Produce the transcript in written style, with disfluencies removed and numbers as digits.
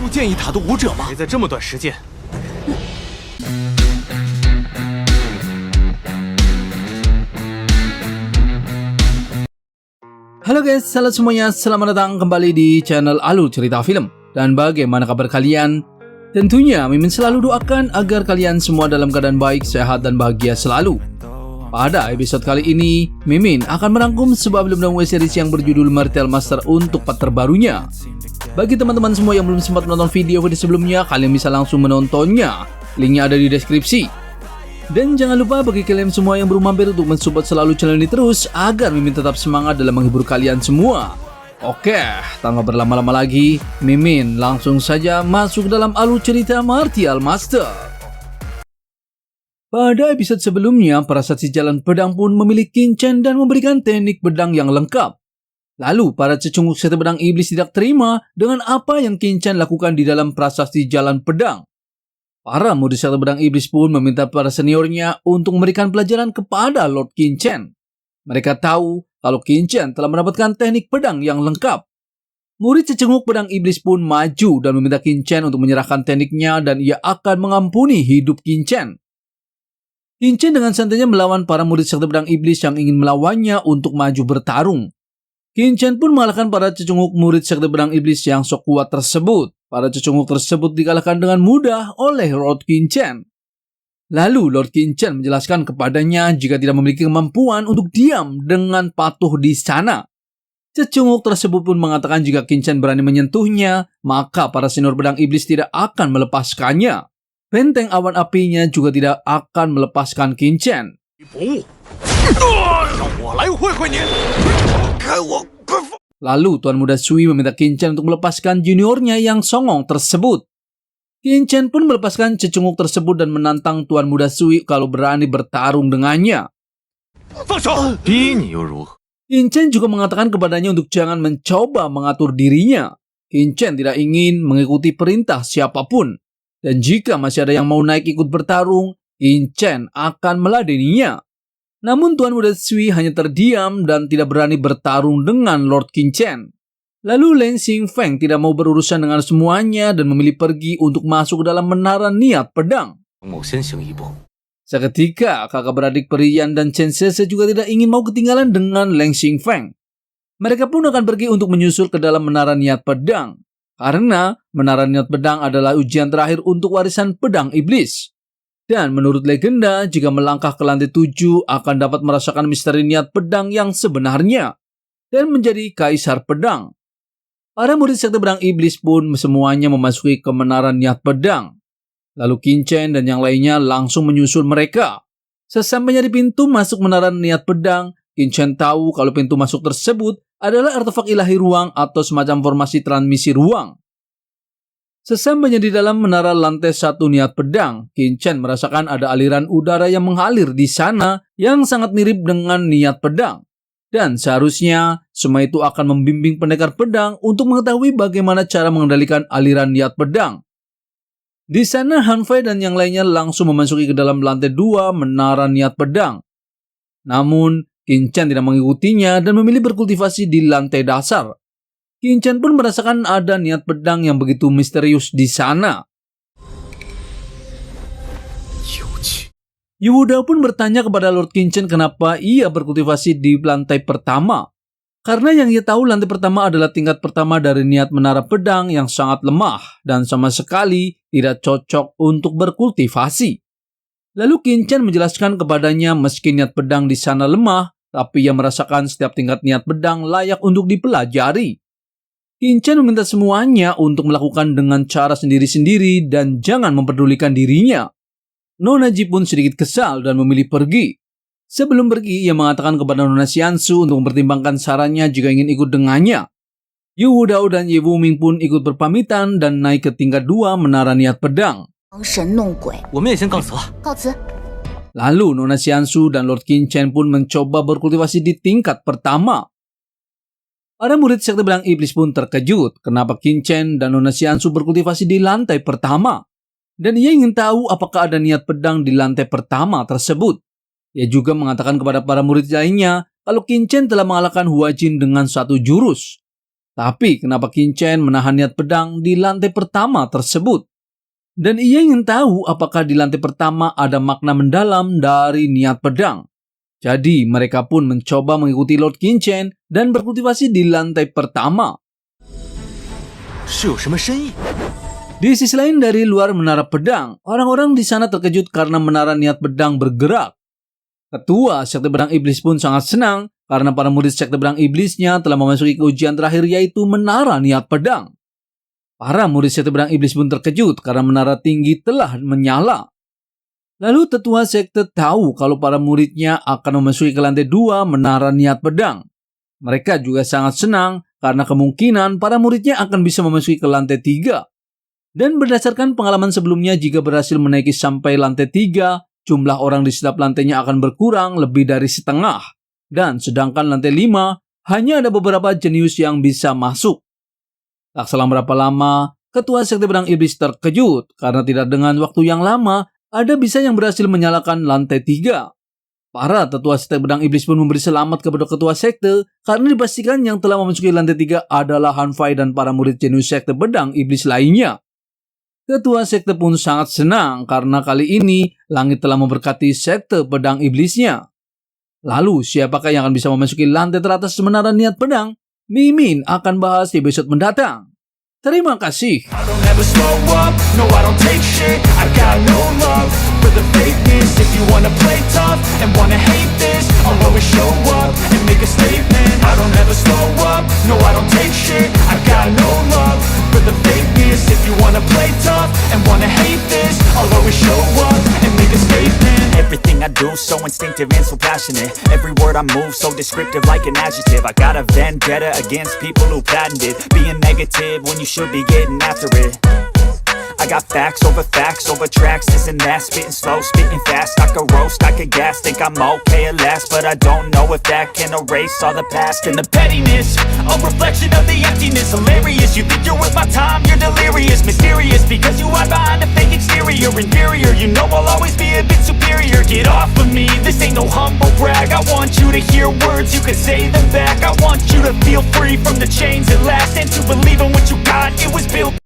剑一塔的武者吗？没在这么短时间。Halo guys, halo semuanya, selamat datang kembali di channel Alur Cerita Film. Dan bagaimana kabar kalian? Tentunya Mimin selalu doakan agar kalian semua dalam keadaan baik, sehat, dan bahagia selalu. Pada episode kali ini, Mimin akan merangkum sebuah film dan web series yang berjudul Martial Master untuk part terbarunya. Bagi teman-teman semua yang belum sempat menonton video sebelumnya, kalian bisa langsung menontonnya. Linknya ada di deskripsi. Dan jangan lupa bagi kalian semua yang belum mampir untuk mensupport selalu channel ini terus agar Mimin tetap semangat dalam menghibur kalian semua. Oke, tanpa berlama-lama lagi, Mimin langsung saja masuk dalam alur cerita Martial Master. Pada episode sebelumnya, para saksi jalan pedang pun memilih Qin Chen dan memberikan teknik pedang yang lengkap. Lalu, para cecunguk sekte pedang iblis tidak terima dengan apa yang Qin Chen lakukan di dalam prasasti jalan pedang. Para murid sekte pedang iblis pun meminta para seniornya untuk memberikan pelajaran kepada Lord Qin Chen. Mereka tahu kalau Qin Chen telah mendapatkan teknik pedang yang lengkap. Murid cecunguk pedang iblis pun maju dan meminta Qin Chen untuk menyerahkan tekniknya dan ia akan mengampuni hidup Qin Chen. Qin Chen dengan santainya melawan para murid sekte pedang iblis yang ingin melawannya untuk maju bertarung. Qin Chen pun mengalahkan para cecunguk murid sekte pedang iblis yang sok kuat tersebut. Para cecunguk tersebut dikalahkan dengan mudah oleh Lord Qin Chen. Lalu Lord Qin Chen menjelaskan kepadanya jika tidak memiliki kemampuan untuk diam dengan patuh di sana. Cecunguk tersebut pun mengatakan jika Qin Chen berani menyentuhnya, maka para senior pedang iblis tidak akan melepaskannya. Benteng awan apinya juga tidak akan melepaskan Qin Chen. Lalu Tuan Muda Sui meminta Qin Chen untuk melepaskan juniornya yang songong tersebut. Qin Chen pun melepaskan cecunguk tersebut dan menantang Tuan Muda Sui kalau berani bertarung dengannya. Qin Chen juga mengatakan kepadanya untuk jangan mencoba mengatur dirinya. Qin Chen tidak ingin mengikuti perintah siapapun. Dan jika masih ada yang mau naik ikut bertarung, Qin Chen akan meladeninya. Namun Tuan Muda Sui hanya terdiam dan tidak berani bertarung dengan Lord Qin Chen. Lalu Leng Xingfeng tidak mau berurusan dengan semuanya dan memilih pergi untuk masuk ke dalam menara niat pedang. Seketika kakak beradik Perian dan Chen Sese juga tidak ingin mau ketinggalan dengan Leng Xingfeng. Mereka pun akan pergi untuk menyusul ke dalam menara niat pedang. Karena menara niat pedang adalah ujian terakhir untuk warisan pedang iblis. Dan menurut legenda, jika melangkah ke lantai 7 akan dapat merasakan misteri niat pedang yang sebenarnya dan menjadi kaisar pedang. Para murid sekte pedang iblis pun semuanya memasuki ke menara niat pedang. Lalu Qin Chen dan yang lainnya langsung menyusul mereka. Sesampainya di pintu masuk menara niat pedang, Qin Chen tahu kalau pintu masuk tersebut adalah artefak ilahi ruang atau semacam formasi transmisi ruang. Sesampainya di dalam menara lantai 1 niat pedang, Qin Chen merasakan ada aliran udara yang mengalir di sana yang sangat mirip dengan niat pedang. Dan seharusnya semua itu akan membimbing pendekar pedang untuk mengetahui bagaimana cara mengendalikan aliran niat pedang. Di sana Han Fei dan yang lainnya langsung memasuki ke dalam lantai 2 menara niat pedang. Namun Qin Chen tidak mengikutinya dan memilih berkultivasi di lantai dasar. Qin Chen pun merasakan ada niat pedang yang begitu misterius di sana. Yu Wuda pun bertanya kepada Lord Qin Chen kenapa ia berkultivasi di lantai pertama. Karena yang ia tahu lantai pertama adalah tingkat pertama dari niat menara pedang yang sangat lemah dan sama sekali tidak cocok untuk berkultivasi. Lalu Qin Chen menjelaskan kepadanya meski niat pedang di sana lemah, tapi ia merasakan setiap tingkat niat pedang layak untuk dipelajari. Qin Chen meminta semuanya untuk melakukan dengan cara sendiri-sendiri dan jangan memperdulikan dirinya. Nona Ji pun sedikit kesal dan memilih pergi. Sebelum pergi, ia mengatakan kepada Nona Xiansu untuk mempertimbangkan sarannya jika ingin ikut dengannya. Yu Wudao dan Ye Wuming pun ikut berpamitan dan naik ke tingkat 2 menara niat pedang. Lalu Nona Xiansu dan Lord Qin Chen pun mencoba berkultivasi di tingkat pertama. Para murid sekte pedang iblis pun terkejut kenapa Qin Chen dan Nona Xiansu berkultivasi di lantai pertama. Dan ia ingin tahu apakah ada niat pedang di lantai pertama tersebut. Ia juga mengatakan kepada para murid lainnya kalau Qin Chen telah mengalahkan Hua Jin dengan satu jurus. Tapi kenapa Qin Chen menahan niat pedang di lantai pertama tersebut? Dan ia ingin tahu apakah di lantai pertama ada makna mendalam dari niat pedang. Jadi mereka pun mencoba mengikuti Lord Qin Chen dan berkultivasi di lantai pertama. Di sisi lain dari luar menara pedang, orang-orang di sana terkejut karena menara niat pedang bergerak. Ketua Sekte Pedang Iblis pun sangat senang karena para murid Sekte Pedang Iblisnya telah memasuki ke ujian terakhir, yaitu menara niat pedang. Para murid Sekte Pedang Iblis pun terkejut karena menara tinggi telah menyala. Lalu tetua sekte tahu kalau para muridnya akan memasuki ke lantai 2 menara niat pedang. Mereka juga sangat senang karena kemungkinan para muridnya akan bisa memasuki ke lantai 3. Dan berdasarkan pengalaman sebelumnya, jika berhasil menaiki sampai lantai 3, jumlah orang di setiap lantainya akan berkurang lebih dari setengah. Dan sedangkan lantai 5, hanya ada beberapa jenius yang bisa masuk. Tak selang berapa lama, ketua Sekte Pedang Iblis terkejut karena tidak dengan waktu yang lama, ada bisa yang berhasil menyalakan lantai 3. Para tetua Sekte Pedang Iblis pun memberi selamat kepada ketua sekte karena dipastikan yang telah memasuki lantai 3 adalah Han Fai dan para murid jenius Sekte Pedang Iblis lainnya. Ketua sekte pun sangat senang karena kali ini langit telah memberkati Sekte Pedang Iblisnya. Lalu siapakah yang akan bisa memasuki lantai teratas menara niat pedang? Mimin akan bahas di episode mendatang. Terima kasih. I don't ever slow up, no I don't take shit. I got no love for the fakeness. If you wanna play tough and wanna hate this, I'll always show up and make a statement. I don't ever slow up, no I don't take shit. I got no love for the fakeness. If you wanna play tough and wanna hate this, I'll always show up and make a statement. Everything I do so instinctive and so passionate. Every word I move so descriptive like an adjective. I got a vendetta against people who patented being negative when you should be getting after it. I got facts over tracks, this and that. Spitting slow, spitting fast. I could roast, I could gas. Think I'm okay at last, but I don't know if that can erase all the past. And the pettiness, a reflection of the emptiness. Hilarious, you think you're worth my time, you're delirious. Mysterious, because you hide behind a fake exterior. Inferior, you know I'll always be a bit superior. Get off of me, this ain't no humble brag. I want you to hear words, you can say them back. I want you to feel free from the chains at last, and to believe in what you got, it was built